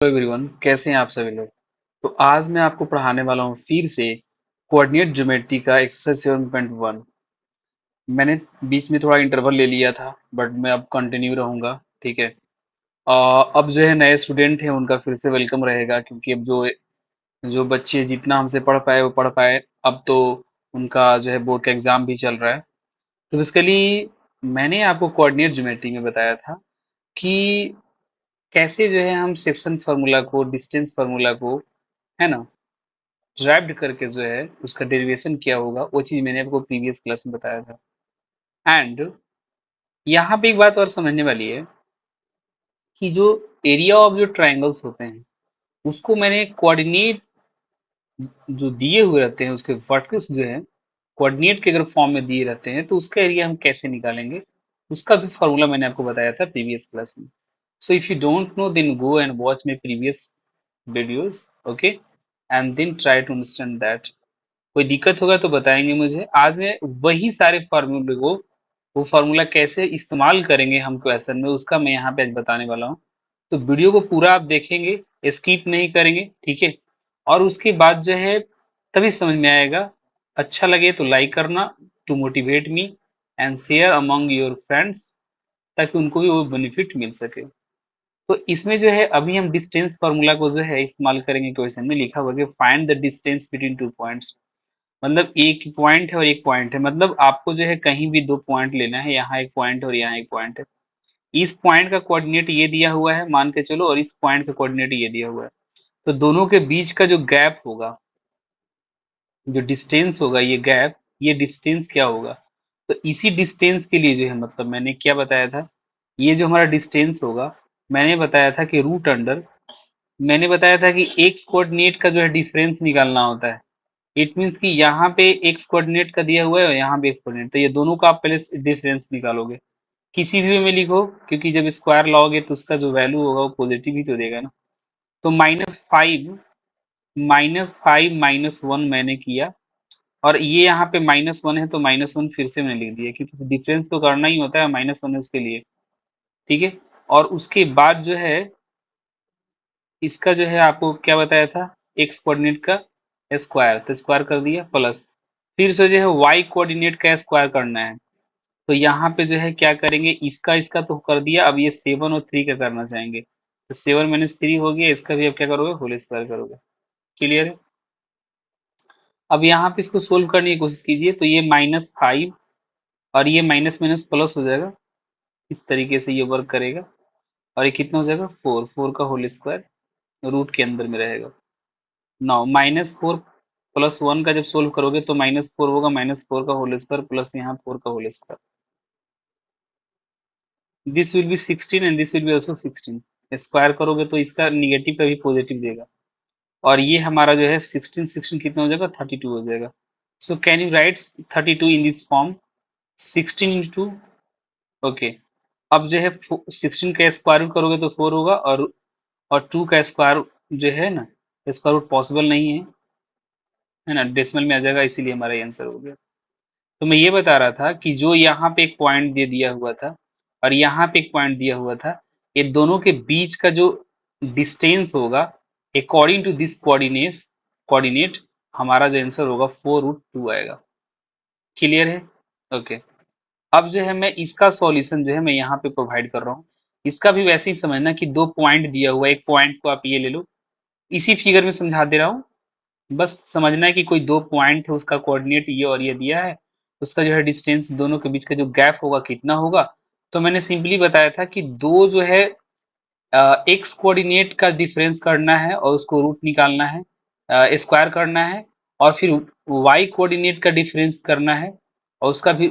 Hello everyone, कैसे हैं आप सभी लोग। तो आज मैं आपको पढ़ाने वाला हूँ फिर से कोऑर्डिनेट ज्योमेट्री का एक्सरसाइज 7.1। मैंने बीच में थोड़ा इंटरवल ले लिया था बट मैं अब कंटिन्यू रहूंगा। ठीक है। अब जो है नए स्टूडेंट हैं उनका फिर से वेलकम रहेगा, क्योंकि अब जो जो बच्चे जितना हमसे पढ़ पाए वो पढ़ पाए। अब तो उनका जो है बोर्ड का एग्जाम भी चल रहा है। तो बेसिकली मैंने आपको कोऑर्डिनेट ज्योमेट्री में बताया था कि कैसे जो है हम सेक्शन फार्मूला को, डिस्टेंस फार्मूला को, है ना, ड्राइव्ड करके जो है उसका डेरिवेशन क्या होगा, वो चीज मैंने आपको प्रीवियस क्लास में बताया था। एंड यहाँ पे एक बात और समझने वाली है कि जो एरिया ऑफ जो ट्रायंगल्स होते हैं उसको मैंने कोऑर्डिनेट जो दिए हुए रहते हैं, उसके वर्टिकल्स जो है कोऑर्डिनेट के अगर फॉर्म में दिए रहते हैं तो उसका एरिया हम कैसे निकालेंगे, उसका भी फॉर्मूला मैंने आपको बताया था प्रीवियस क्लास में। So if you don't know then go and watch my previous videos, okay, and then try to understand that. कोई दिक्कत होगा तो बताएंगे मुझे। आज मैं वही सारे फार्मूले को, वो फार्मूला कैसे इस्तेमाल करेंगे हम क्वेश्चन में, उसका मैं यहाँ पे आज बताने वाला हूँ। तो वीडियो को पूरा आप देखेंगे, स्किप नहीं करेंगे, ठीक है। और उसके बाद जो है तभी समझ में आएगा। अच्छा लगे तो लाइक करना, to motivate me, and share among your friends, ताकि उनको भी वो बेनिफिट मिल सके। तो इसमें जो है अभी हम डिस्टेंस फार्मूला को जो है इस्तेमाल करेंगे। क्वेश्चन में लिखा हुआ है find the distance between two points. मतलब एक पॉइंट है और एक पॉइंट है, मतलब आपको जो है कहीं भी दो पॉइंट लेना है, यहाँ एक पॉइंट और यहाँ एक पॉइंट है। इस पॉइंट का कोऑर्डिनेट ये दिया हुआ है मान के चलो, और इस पॉइंट का कोऑर्डिनेट ये दिया हुआ है। तो दोनों के बीच का जो गैप होगा, जो डिस्टेंस होगा, ये गैप, ये डिस्टेंस क्या होगा। तो इसी डिस्टेंस के लिए जो है, मतलब मैंने क्या बताया था, ये जो हमारा डिस्टेंस होगा, मैंने बताया था कि रूट अंडर, मैंने बताया था कि एक्स कोऑर्डिनेट का जो है डिफरेंस निकालना होता है। इट मीन्स कि यहाँ पे एक्स कोऑर्डिनेट का दिया हुआ है और यहाँ पे एक्स कोऑर्डिनेट, तो ये दोनों का आप पहले डिफरेंस निकालोगे, किसी भी वे में लिखो, क्योंकि जब स्क्वायर लाओगे तो उसका जो वैल्यू होगा वो पॉजिटिव ही तो देगा ना। तो माइनस फाइव माइनस वन मैंने किया, और ये यहाँ पे माइनस वन है तो माइनस वन फिर से मैंने लिख दिया, क्योंकि डिफरेंस तो करना ही होता है, माइनस वन है उसके लिए। ठीक है। और उसके बाद जो है इसका जो है आपको क्या बताया था, एक्स कोऑर्डिनेट का स्क्वायर, तो स्क्वायर कर दिया, प्लस फिर से जो है वाई कोऑर्डिनेट का स्क्वायर करना है। तो यहाँ पे जो है क्या करेंगे, इसका इसका तो कर दिया, अब ये 7 और 3 का करना चाहेंगे, तो 7 - 3 हो गया, इसका भी अब क्या करोगे, होल स्क्वायर करोगे। क्लियर है। अब यहाँ पे इसको सोल्व करने की कोशिश कीजिए, तो ये -5 और ये माइनस माइनस प्लस हो जाएगा, इस तरीके से ये वर्क करेगा। और ये कितना हो जाएगा, 4 का होल स्क्वायर रूट के अंदर में रहेगा। नाउ -4 + 1 का जब सोल्व करोगे तो -4 होगा, -4 का होल स्क्वायर प्लस यहाँ 4 का whole square, this will be 16 and this will be also 16। Square करोगे तो इसका निगेटिव का भी पॉजिटिव देगा, और ये हमारा जो है 16 16 कितना हो जाएगा, 32 हो जाएगा। So can you right 32 in this form, 16 × 2। Okay. अब जो है 16 का स्क्वायर रूट करोगे तो 4 होगा, और 2 का स्क्वायर जो है ना, स्क्वायर रूट पॉसिबल नहीं है ना, डेसिमल में आ जाएगा, इसीलिए हमारा आंसर हो गया। तो मैं ये बता रहा था कि जो यहाँ पे एक पॉइंट दे दिया हुआ था और यहाँ पे एक पॉइंट दिया हुआ था, ये दोनों के बीच का जो डिस्टेंस होगा अकॉर्डिंग टू दिस कोऑर्डिनेट, हमारा जो आंसर होगा 4√2 आएगा। क्लियर है। ओके। अब जो है मैं इसका सॉल्यूशन जो है मैं यहाँ पे प्रोवाइड कर रहा हूँ। इसका भी वैसे ही समझना कि दो पॉइंट दिया हुआ है, एक पॉइंट को आप ये ले लो, इसी फिगर में समझा दे रहा हूँ। बस समझना है कि कोई दो पॉइंट है, उसका कोऑर्डिनेट ये और ये दिया है, उसका जो है डिस्टेंस दोनों के बीच का जो गैप होगा कितना होगा। तो मैंने सिंपली बताया था कि दो जो है एक्स कोऑर्डिनेट का डिफरेंस करना है और उसको रूट निकालना है, स्क्वायर करना है, और फिर वाई कोऑर्डिनेट का डिफरेंस करना है और उसका भी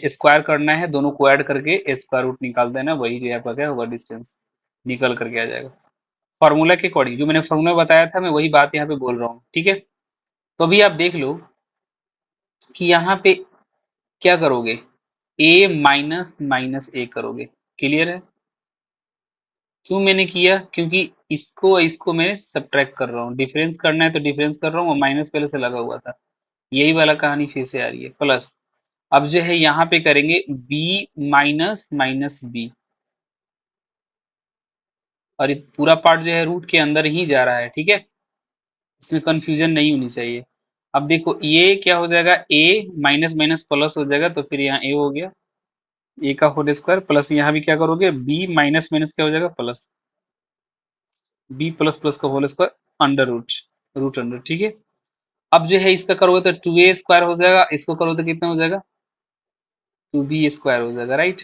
स्क्वायर करना है, दोनों को ऐड करके स्क्वायर रूट निकाल देना, वही जो आपका क्या होगा, डिस्टेंस निकल करके आ जाएगा। फॉर्मूला के अकॉर्डिंग जो मैंने फॉर्मूला बताया था, मैं वही बात यहाँ पे बोल रहा हूँ, ठीक है। तो अभी आप देख लो कि यहाँ पे क्या करोगे, ए माइनस माइनस ए करोगे। क्लियर है। क्यों मैंने किया, क्योंकि इसको इसको मैं सब्ट्रैक्ट कर रहा हूँ, डिफरेंस करना है तो डिफरेंस कर रहा हूँ, और माइनस पहले से लगा हुआ था, यही वाला कहानी फिर से आ रही है, प्लस अब जो है यहाँ पे करेंगे बी माइनस माइनस बी। और ये पूरा पार्ट जो है रूट के अंदर ही जा रहा है, ठीक है, इसमें कंफ्यूजन नहीं होनी चाहिए। अब देखो ये क्या हो जाएगा, ए माइनस माइनस प्लस हो जाएगा, तो फिर यहाँ ए हो गया, ए का होल स्क्वायर प्लस यहाँ भी क्या करोगे, बी माइनस माइनस क्या हो जाएगा प्लस, बी प्लस प्लस का whole square under root, root under, ठीक है। अब जो है इसका करोगे तो 2a² हो जाएगा, इसको करो तो कितना हो जाएगा, 2b² हो जाएगा, राइट।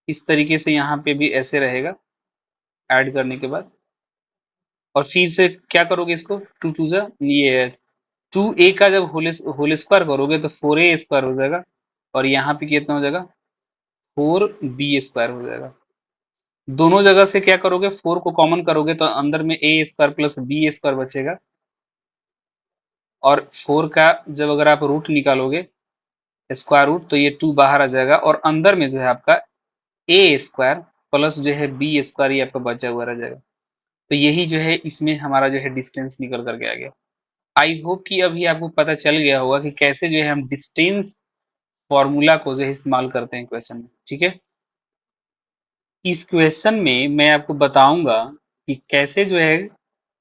इस तरीके से यहाँ पे भी ऐसे रहेगा ऐड करने के बाद, और फिर से क्या करोगे इसको, टू टू जा ये 2a का जब होल स्क्वायर करोगे तो 4a² हो जाएगा, और यहाँ पे कितना हो जाएगा, 4b² हो जाएगा। दोनों जगह से क्या करोगे, 4 को कॉमन करोगे तो अंदर में a² प्लस b² बचेगा, और 4 का जब अगर आप रूट निकालोगे स्क्वायर रूट तो ये 2 बाहर आ जाएगा, और अंदर में जो है आपका a² प्लस जो है b² ये आपका बचा हुआ रह जाएगा। तो यही जो है इसमें हमारा जो है डिस्टेंस निकल करके आ गया। आई होप कि अभी आपको पता चल गया होगा कि कैसे जो है हम डिस्टेंस फॉर्मूला को जो है इस्तेमाल करते हैं क्वेश्चन में, ठीक है। इस क्वेश्चन में मैं आपको बताऊंगा कि कैसे जो है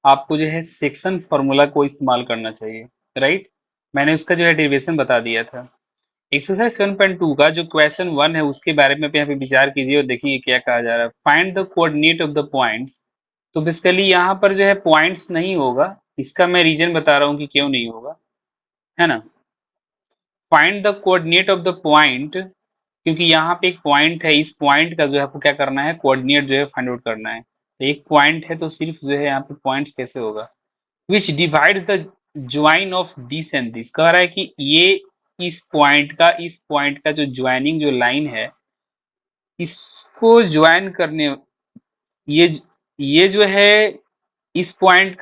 आपको जो है सेक्शन फॉर्मूला को इस्तेमाल करना चाहिए, राइट। मैंने उसका जो है डेरिवेशन बता दिया था। एक्सरसाइज 7.2 का जो क्वेश्चन 1 है उसके बारे में यहाँ पे विचार कीजिए और देखिए क्या कहा जा रहा है, find the coordinate of the points. तो बेसिकली यहाँ पर जो है पॉइंट्स नहीं होगा, इसका मैं रीजन बता रहा हूँ कि क्यों नहीं होगा, है ना। Find the coordinate of the point, क्योंकि यहाँ पे एक पॉइंट है, इस पॉइंट का जो है आपको क्या करना है, कोऑर्डिनेट जो है फाइंड आउट करना है। तो एक पॉइंट है तो सिर्फ जो है यहाँ पे पॉइंट्स कैसे होगा, विच divides the join of this and this, कह रहा है कि ये इस पॉइंट का जो ज्वाइनिंग जो लाइन है इसको ज्वाइन करने, ये ये जो है इस पॉइंट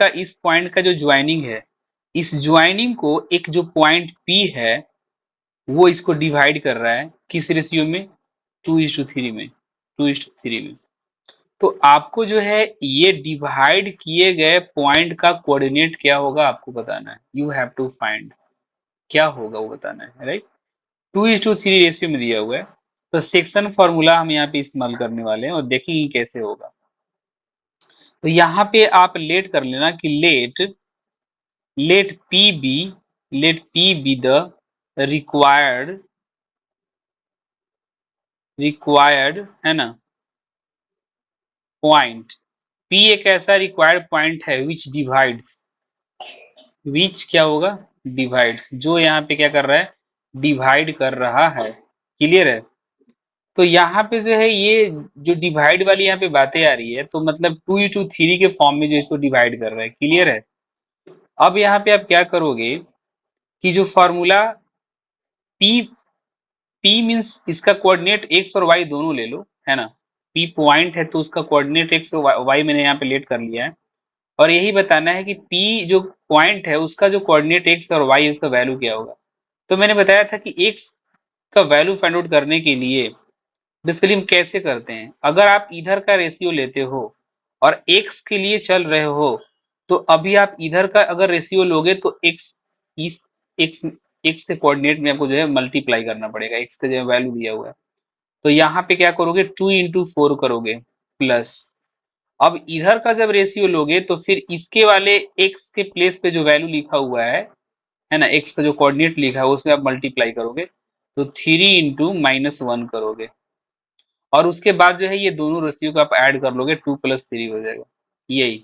का जो ज्वाइनिंग है, इस ज्वाइनिंग को एक जो पॉइंट P है वो इसको डिवाइड कर रहा है, किस रेशियो में, 2:3 में, 2:3 में। तो आपको जो है ये डिवाइड किए गए पॉइंट का कोऑर्डिनेट क्या होगा आपको बताना है, यू हैव टू फाइंड क्या होगा वो बताना है, राइट। 2:3 रेशियो में दिया हुआ है, तो सेक्शन फॉर्मूला हम यहाँ पे इस्तेमाल करने वाले हैं और देखेंगे कैसे होगा। तो यहाँ पे आप लेट कर लेना कि let P be the required है ना पॉइंट, P एक ऐसा रिक्वायर्ड पॉइंट है विच क्या होगा, डिवाइड्स, जो यहाँ पे क्या कर रहा है, डिवाइड कर रहा है, क्लियर है। तो यहाँ पे जो है ये जो डिवाइड वाली यहाँ पे बातें आ रही है, तो मतलब 2:3 के फॉर्म में जो इसको डिवाइड कर रहा है, क्लियर है। अब यहाँ पे आप क्या करोगे कि जो फॉर्मूला P P मीन्स इसका कोऑर्डिनेट एक्स और वाई दोनों ले लो, है ना। P पॉइंट है तो उसका कोऑर्डिनेट एक्स और वाई मैंने यहाँ पे लेट कर लिया है, और यही बताना है कि P जो पॉइंट है उसका जो कोऑर्डिनेट एक्स और वाई उसका वैल्यू क्या होगा। तो मैंने बताया था कि एक्स का वैल्यू फाइंड आउट करने के लिए बेसिकली हम कैसे करते हैं, अगर आप इधर का रेशियो लेते हो और एक्स के लिए चल रहे हो, तो अभी आप इधर का अगर रेशियो लोगे तो एक्स इस एक्स एक्स के कोऑर्डिनेट में आपको जो है मल्टीप्लाई करना पड़ेगा, एक्स का जो है वैल्यू दिया हुआ है। तो यहाँ पे क्या करोगे, 2 × 4 करोगे प्लस, अब इधर का जब रेशियो लोगे तो फिर इसके वाले एक्स के प्लेस पे जो वैल्यू लिखा हुआ है ना, एक्स का जो कोऑर्डिनेट लिखा है उसमें आप मल्टीप्लाई करोगे, तो 3 × -1 करोगे, और उसके बाद जो है ये दोनों रेशियो को आप ऐड कर लोगे, 2 + 3 हो जाएगा। यही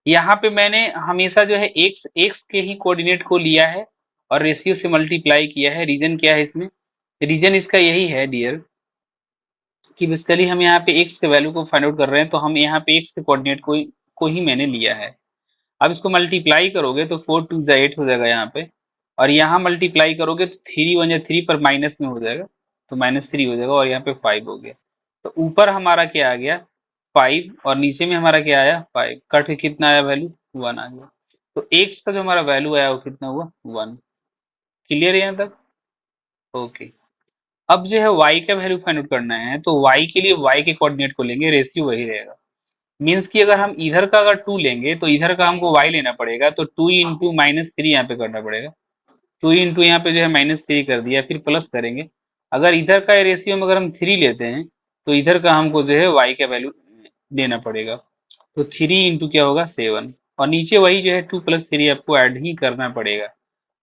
यहाँ पे मैंने हमेशा जो है एक्स एक्स के ही कोऑर्डिनेट को लिया है और रेशियो से मल्टीप्लाई किया है। रीजन क्या है इसमें, रीजन इसका यही है डियर कि बेसिकली हम यहाँ पे एक्स के वैल्यू को फाइंड आउट कर रहे हैं, तो हम यहाँ पे एक्स के कोऑर्डिनेट को ही मैंने लिया है। अब इसको मल्टीप्लाई करोगे तो 4 × 2 = 8 हो जाएगा यहाँ पे, और यहाँ मल्टीप्लाई करोगे तो 3 × 1 = 3 पर माइनस में हो जाएगा, तो -3 हो जाएगा, और यहाँ पे 5 हो गया। तो ऊपर हमारा क्या आ गया 5, और नीचे में हमारा क्या आया 5, कट के कितना आया वैल्यू 1 आ गया। तो एक्स का जो हमारा वैल्यू आया वो कितना हुआ 1। क्लियर है यहाँ तक, ओके। अब जो है y का वैल्यू फाइंड आउट करना है, तो y के लिए y के कोऑर्डिनेट को लेंगे, रेशियो वही रहेगा। मीन्स कि अगर हम इधर का अगर 2 लेंगे तो इधर का हमको y लेना पड़ेगा, तो 2 × -3 यहाँ पे करना पड़ेगा, 2 यहाँ पे जो है -3 कर दिया, फिर प्लस करेंगे। अगर इधर का रेशियो में अगर हम 3 लेते हैं तो इधर का हमको जो है y का वैल्यू देना पड़ेगा। तो 3 इंटू क्या होगा 7, और नीचे वही जो है 2 + 3 आपको ऐड ही करना पड़ेगा।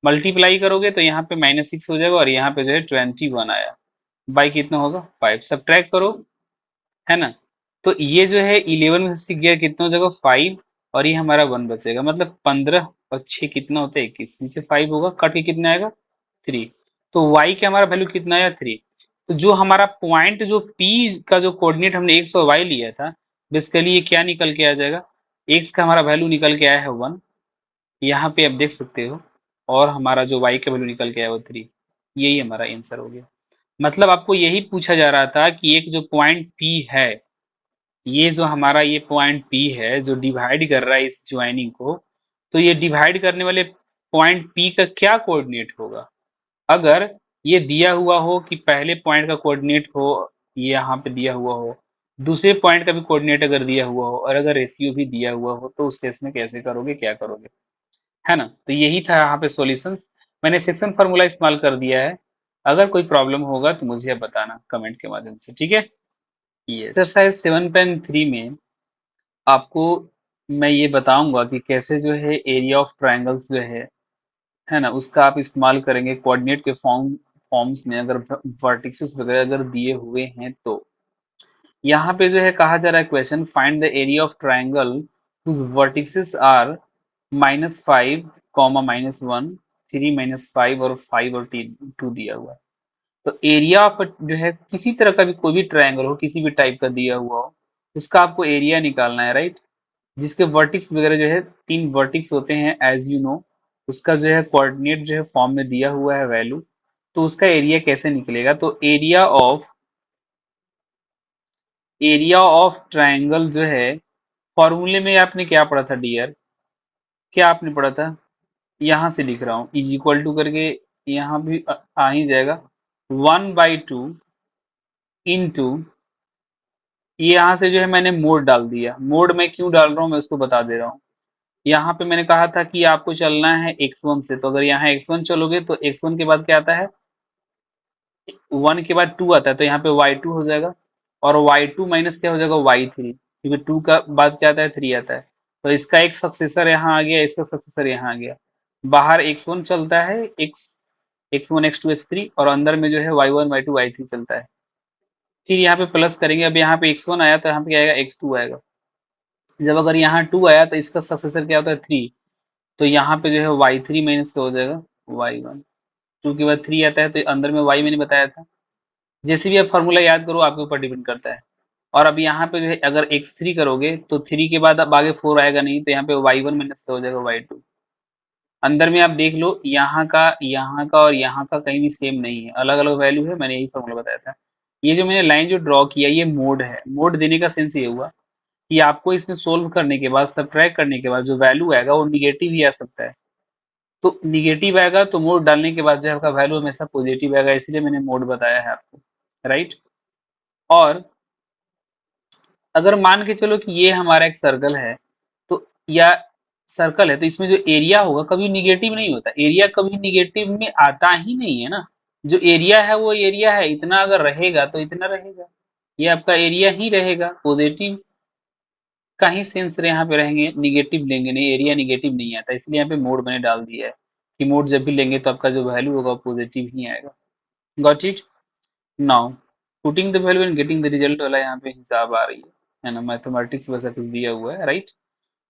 मल्टीप्लाई करोगे तो यहाँ पे -6 हो जाएगा और यहाँ पे जो है 21 आया, बाई कितना होगा 5, सब्ट्रैक्ट करो, है ना। तो ये जो है 11 में से 6 गया कितना हो जाएगा 5, और ये हमारा 1 बचेगा, मतलब 15 और 6 कितना होता है 21, नीचे 5 होगा, कट के कितना आएगा 3। तो y का हमारा वैल्यू कितना आया 3। तो जो हमारा पॉइंट जो p का जो कोऑर्डिनेट हमने x और y लिया था, बेसिकली ये क्या निकल के आ जाएगा, x का हमारा वैल्यू निकल के आया है 1, यहाँ पे आप देख सकते हो, और हमारा जो y का वैल्यू निकल के आया वो 3। यही हमारा आंसर हो गया। मतलब आपको यही पूछा जा रहा था कि एक जो पॉइंट p है, ये जो हमारा ये पॉइंट P है जो डिवाइड कर रहा है इस ज्वाइनिंग को, तो ये डिवाइड करने वाले पॉइंट P का क्या कोऑर्डिनेट होगा। अगर ये दिया हुआ हो कि पहले पॉइंट का कोऑर्डिनेट हो, ये यहाँ पे दिया हुआ हो, दूसरे पॉइंट का भी कोऑर्डिनेट अगर दिया हुआ हो, और अगर रेशियो भी दिया हुआ हो, तो उस केस में कैसे करोगे, क्या करोगे, है ना। तो यही था यहाँ पे सॉल्यूशंस। मैंने सेक्शन फार्मूला इस्तेमाल कर दिया है। अगर कोई प्रॉब्लम होगा तो मुझे बताना कमेंट के माध्यम से, ठीक है। ये एक्सरसाइज 7.3 में आपको मैं ये बताऊंगा कि कैसे जो है एरिया ऑफ ट्रायंगल्स जो है ना, उसका आप इस्तेमाल करेंगे कोऑर्डिनेट के फॉर्म्स में, अगर वर्टिसेस वगैरह अगर दिए हुए हैं तो। यहाँ पे जो है कहा जा रहा है question, find the area of triangle whose vertices are -5, -1, 3, -5 और 5 और 2 दिया हुआ है। तो एरिया ऑफ जो है किसी तरह का भी कोई भी ट्रायंगल हो, किसी भी टाइप का दिया हुआ हो, उसका आपको एरिया निकालना है, राइट। जिसके वर्टिक्स वगैरह जो है 3 वर्टिक्स होते हैं एज यू नो, उसका जो है कोऑर्डिनेट जो है फॉर्म में दिया हुआ है वैल्यू। तो उसका एरिया कैसे निकलेगा, तो एरिया ऑफ ट्रायंगल जो है, फॉर्मूले में आपने क्या पढ़ा था डियर, क्या आपने पढ़ा था, यहाँ से लिख रहा हूँ, इज इक्वल टू करके, यहाँ भी आ ही जाएगा 1/2 इंटू, ये यहाँ से जो है मैंने मोड डाल दिया। मोड में क्यों डाल रहा हूँ मैं उसको बता दे रहा हूँ। यहाँ पे मैंने कहा था कि आपको चलना है x1 से, तो अगर यहाँ x1 चलोगे तो x1 के बाद क्या आता है, 1 के बाद 2 आता है, तो यहाँ पे y2 हो जाएगा, और y2 माइनस क्या हो जाएगा y3, क्योंकि 2 का बाद क्या आता है 3 आता है। तो इसका एक सक्सेसर यहाँ आ गया, इसका सक्सेसर यहाँ आ गया। बाहर x1 चलता है, x1 x2 x3, और अंदर में जो है y1 y2 y3 चलता है। फिर यहाँ पे प्लस करेंगे, अब यहाँ पे x1 आया तो यहाँ पे क्या आएगा x2 आएगा। जब अगर यहाँ 2 आया तो इसका सक्सेसर क्या होता है 3, तो यहाँ पे जो है y3 माइनस क्या हो जाएगा y1। 2 के बाद 3 आता है तो अंदर में y मैंने बताया था। जैसे भी आप फार्मूला याद करो, आपके ऊपर डिपेंड करता है। और अब यहाँ पे जो है अगर x3 करोगे तो 3 के बाद अब आगे 4 आएगा नहीं, तो यहाँ पे y1 माइनस क्या हो जाएगा y2। अंदर में आप देख लो, यहाँ का और यहाँ का कहीं भी सेम नहीं है, अलग अलग वैल्यू है, मैंने यही फार्मूला बताया था। ये जो मैंने लाइन जो ड्रॉ किया ये मोड है। मोड देने का सेंस ये हुआ कि आपको इसमें सोल्व करने के बाद, सब्ट्रैक्ट करने के बाद जो वैल्यू आएगा वो निगेटिव ही आ सकता है। तो निगेटिव आएगा तो मोड डालने के बाद जो है आपका वैल्यू हमेशा पॉजिटिव आएगा, इसलिए मैंने मोड बताया है आपको, राइट। और अगर मान के चलो कि ये हमारा एक सर्कल है, तो या सर्कल है, तो इसमें जो एरिया होगा कभी निगेटिव नहीं होता, एरिया कभी निगेटिव में आता ही नहीं है ना। जो एरिया है वो एरिया है, इतना अगर रहेगा तो इतना रहेगा, ये आपका एरिया ही रहेगा। पॉजिटिव का ही सेंस यहाँ पे रहेंगे, निगेटिव लेंगे नहीं, एरिया निगेटिव नहीं आता, इसलिए यहाँ पे मोड मैंने डाल दिया है कि मोड जब भी लेंगे तो आपका जो वैल्यू होगा पॉजिटिव ही आएगा। Got it. Now putting the value and getting the result वाला यहाँ पे हिसाब आ रही है ना, मैथमेटिक्स वैसा कुछ दिया हुआ है, right.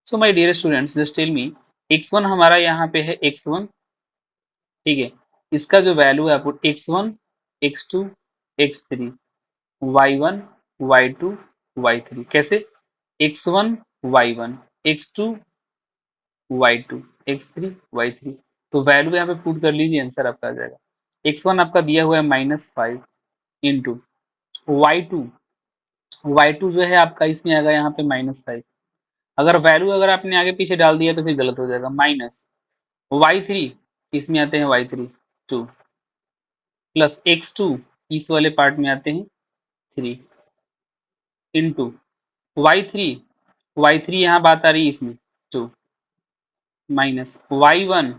So my dear students just tell me, x1 हमारा यहाँ पे है x1, ठीक है। इसका जो वैल्यू है आपको x1 x2 x3 y1 y2 y3, कैसे, x1 y1 x2 y2 x3 y3। तो वैल्यू यहाँ पे पुट कर लीजिए, आंसर आपका आ जाएगा। x1 आपका दिया हुआ है -5 इंटू y2, y2 जो है आपका इसमें आएगा यहाँ पे -5। अगर वैल्यू अगर आपने आगे पीछे डाल दिया तो फिर गलत हो जाएगा, माइनस y3, इसमें आते हैं y3 2, प्लस x2 इस वाले पार्ट में आते हैं 3, इंटू y3, y3 यहाँ बात आ रही है इसमें 2, माइनस y1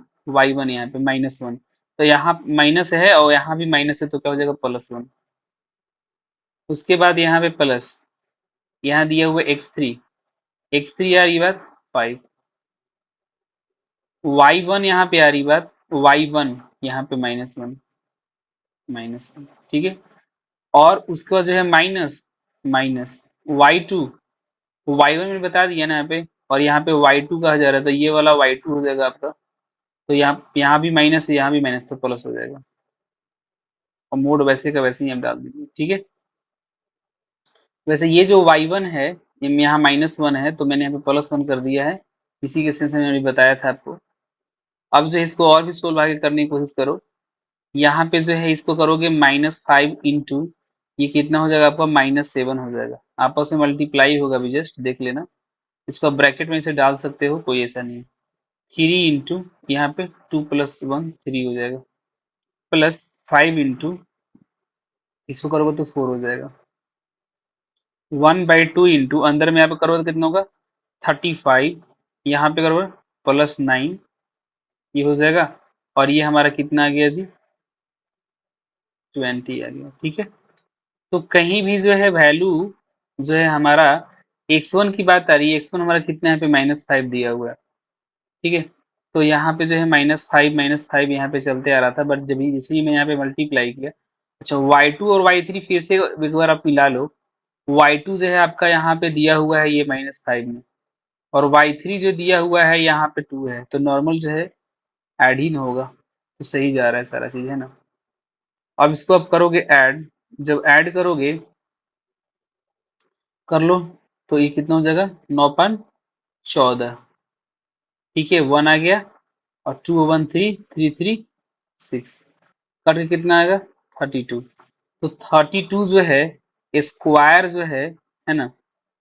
यहाँ पे -1, तो यहाँ माइनस है और यहाँ भी माइनस है, तो क्या हो जाएगा +1। उसके बाद यहाँ पे प्लस यहाँ दिया हुआ x3 आ रही बात 5, y1 यहाँ पे आ रही बात y1 यहाँ पे माइनस वन, ठीक है। और उसके बाद जो है माइनस माइनस y2, y1 मैंने बता दिया ना यहाँ पे, और यहाँ पे y2 कहा जा रहा था, ये वाला y2 हो जाएगा आपका। तो यहाँ भी माइनस है, यहाँ भी माइनस, तो प्लस हो जाएगा। और मोड वैसे का वैसे ही हम डाल देंगे, ठीक है। वैसे ये जो y1 है, ये यहाँ -1 है, तो मैंने यहाँ पे +1 कर दिया है, इसी के सेंस में मैंने बताया था आपको। अब जो है इसको और भी सोल्व आगे करने की कोशिश करो। यहाँ पे जो है इसको करोगे -5 इंटू, ये कितना हो जाएगा आपका -7 हो जाएगा। आपस में मल्टीप्लाई होगा भी, जस्ट देख लेना। इसको आप ब्रैकेट में इसे डाल सकते हो, कोई ऐसा नहीं है। 3 इंटू यहाँ पे 2 + 1 3 हो जाएगा, प्लस 5 इंटू इसको करोगे तो 4 हो जाएगा। 1/2 इंटू अंदर में यहाँ पे करोगे तो कितना होगा 35, यहाँ पे करोगे +9, ये हो जाएगा। और ये हमारा कितना आ गया जी 20 आ गया, ठीक है। तो कहीं भी जो है वैल्यू जो है हमारा x1 की बात आ रही है, x1 हमारा कितना यहाँ पे -5 दिया हुआ है, ठीक है। तो यहाँ पे जो है -5 यहाँ पे चलते आ रहा था, बट जब जैसे ही मैं यहाँ पे मल्टीप्लाई किया, अच्छा y2 और y3 फिर से एक बार आप मिला लो। y2 जो है आपका यहाँ पे दिया हुआ है ये -5 में, और y3 जो दिया हुआ है यहाँ पे 2 है, तो नॉर्मल जो है ऐड ही ना होगा, तो सही जा रहा है सारा चीज, है ना। अब इसको आप करोगे ऐड, जब ऐड करोगे कर लो, तो ये कितना हो जाएगा 9 × 14, ठीक है। 1 आ गया, और 2 1 3 3 3 6, करके कितना आएगा 32। तो 32 जो है स्क्वायर जो है ना,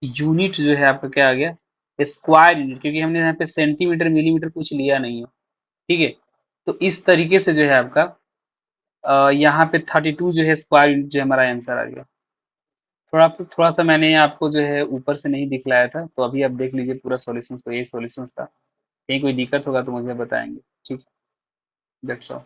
यूनिट जो है आपका क्या आ गया स्क्वायर यूनिट, क्योंकि हमने यहाँ पे सेंटीमीटर मिलीमीटर कुछ लिया नहीं है, ठीक है। तो इस तरीके से जो है आपका यहाँ पे 32 जो है स्क्वायर यूनिट जो हमारा आंसर आ गया। थोड़ा सा मैंने आपको जो है ऊपर से नहीं दिखलाया था, तो अभी आप देख लीजिए पूरा सॉल्यूशंस, तो यही सॉल्यूशंस था। कहीं कोई दिक्कत होगा तो मुझे बताएंगे, ठीक। That's all.